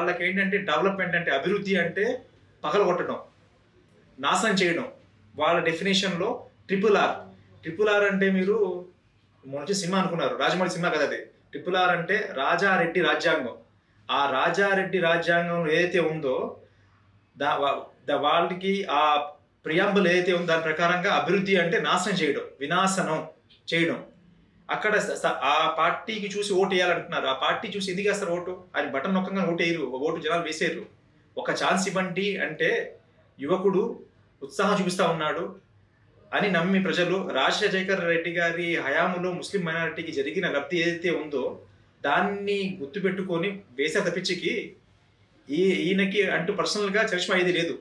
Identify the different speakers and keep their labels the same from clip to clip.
Speaker 1: వాళ్ళకి ఏంటంటే డెవలప్మెంట్ అంటే అభివృద్ధి అంటే పగలగొట్టడం, నాశనం చేయడం. వాళ్ళ డెఫినేషన్లో ట్రిపుల్ ఆర్ అంటే మీరు మొదటి సినిమా అనుకున్నారు, రాజమౌళి సినిమా కదా అది. ట్రిపుల్ ఆర్ అంటే రాజారెడ్డి రాజ్యాంగం. ఆ రాజారెడ్డి రాజ్యాంగం ఏదైతే ఉందో వాళ్ళకి ఆ ప్రియాంబుల్ ఏదైతే ఉందో దాని ప్రకారంగా అభివృద్ధి అంటే నాశనం చేయడం, వినాశనం చేయడం. అక్కడ ఆ పార్టీకి చూసి ఓటు వేయాలంటున్నారు. ఆ పార్టీ చూసి ఎందుకు వేస్తారు ఓటు? ఆయన బటన్ నొక్కగా ఓటు వేయరు, ఓటు జనాలు వేసేరు. ఒక ఛాన్స్ ఇవ్వండి అంటే యువకుడు ఉత్సాహం చూపిస్తా ఉన్నాడు అని నమ్మి ప్రజలు రాజశేఖర్ రెడ్డి గారి హయాములో ముస్లిం మైనారిటీకి జరిగిన లబ్ధి ఏదైతే ఉందో దాన్ని గుర్తుపెట్టుకొని వేసే తప్పించికి ఈయనకి అంటూ పర్సనల్గా చరిష్మా ఏది లేదు.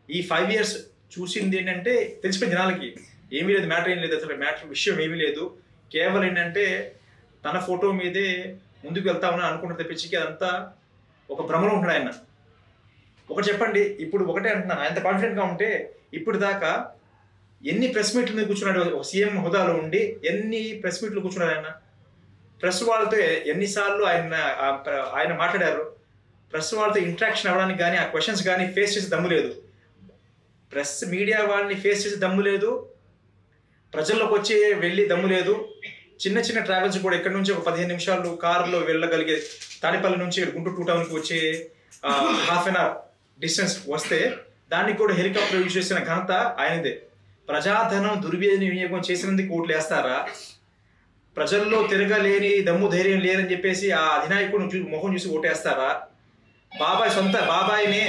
Speaker 1: ఈ 5 years చూసింది ఏంటంటే తెలిసిపోయిన జనాలకి ఏమీ లేదు, మ్యాటర్ ఏం లేదు, అసలు మ్యాటర్ విషయం ఏమీ లేదు. కేవలం ఏంటంటే తన ఫోటో మీదే ముందుకు వెళ్తామని అనుకుంటే తప్పించికి అదంతా ఒక భ్రమలో ఉంటాడు ఆయన. ఒకటి చెప్పండి, ఇప్పుడు ఒకటే అంటున్నాను, ఆయన కాన్ఫిడెంట్గా ఉంటే ఇప్పుడు దాకా ఎన్ని ప్రెస్ మీట్ల మీద కూర్చున్నాడు? సీఎం హోదాలో ఉండి ఎన్ని ప్రెస్ మీట్లు కూర్చున్నాడు ఆయన? ప్రెస్ వాళ్ళతో ఎన్నిసార్లు ఆయన మాట్లాడారు? ప్రెస్ వాళ్ళతో ఇంటరాక్షన్ అవ్వడానికి కానీ ఆ క్వశ్చన్స్ కానీ ఫేస్ చేసే దమ్ము లేదు. ప్రెస్ మీడియా వాళ్ళని ఫేస్ చేసే దమ్ము లేదు, ప్రజల్లోకి వచ్చి వెళ్ళి దమ్ము లేదు. చిన్న చిన్న ట్రావెల్స్ కూడా ఇక్కడ నుంచి ఒక 15 నిమిషాలు కారులో వెళ్ళగలిగే తాడిపల్లి నుంచి గుంటూరు 2 టౌన్కి వచ్చే ½ an hour డిస్టెన్స్ వస్తే దానికి కూడా హెలికాప్టర్ యూజ్ చేసిన ఘనత ఆయనదే. ప్రజాధనం దుర్వినియోగం చేసినందుకు ఓట్లు వేస్తారా? ప్రజల్లో తిరగలేని దమ్ము ధైర్యం లేదని చెప్పేసి ఆ అధినాయకుడు మొహం చూసి ఓటేస్తారా? సొంత బాబాయినే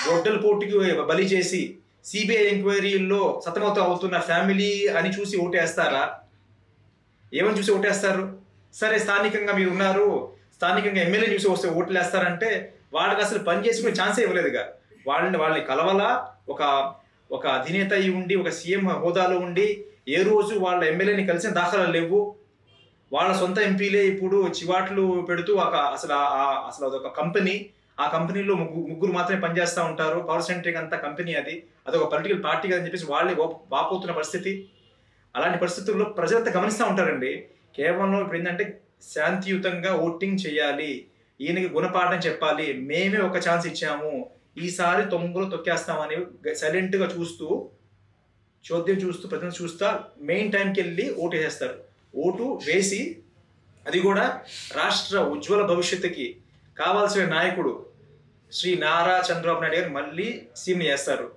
Speaker 1: గొడ్డల పోటీకి బలి చేసి సిబిఐ ఎంక్వైరీల్లో సతమతం అవుతున్న ఫ్యామిలీ అని చూసి ఓటేస్తారా? ఏమని చూసి ఓటేస్తారు? సరే, స్థానికంగా మీరు ఉన్నారు, స్థానికంగా ఎమ్మెల్యే చూసి వస్తే ఓట్లు వేస్తారంటే వాళ్ళకి అసలు పని చేసుకునే ఛాన్సే ఇవ్వలేదుగా. వాళ్ళని కలవలా, ఒక అధినేత అయి ఉండి ఒక సీఎం హోదాలో ఉండి ఏ రోజు వాళ్ళ ఎమ్మెల్యేని కలిసిన దాఖలాలు లేవు. వాళ్ళ సొంత ఎంపీలే ఇప్పుడు చివాట్లు పెడుతూ అసలు అదొక కంపెనీ, ఆ కంపెనీలో ముగ్గురు మాత్రమే పనిచేస్తూ ఉంటారు, పవర్ సెంట్రిక్ అంతా కంపెనీ, అదొక పొలిటికల్ పార్టీ కదని చెప్పేసి వాళ్ళే వాపోతున్న పరిస్థితి. అలాంటి పరిస్థితుల్లో ప్రజలంతా గమనిస్తూ ఉంటారండి. కేవలం ఇప్పుడు ఏంటంటే శాంతియుతంగా ఓటింగ్ చేయాలి, ఈయనకి గుణపాఠం చెప్పాలి, మేమే ఒక ఛాన్స్ ఇచ్చాము, ఈసారి తొంగలో తొక్కేస్తామని సైలెంట్గా చోద్యం చూస్తూ ప్రజలను చూస్తా మెయిన్ టైంకి వెళ్ళి ఓటు వేసేస్తారు. ఓటు వేసి అది కూడా రాష్ట్ర ఉజ్వల భవిష్యత్తుకి కావాల్సిన నాయకుడు శ్రీ నారా చంద్రబాబు నాయుడు గారు మళ్ళీ సీఎం చేస్తారు.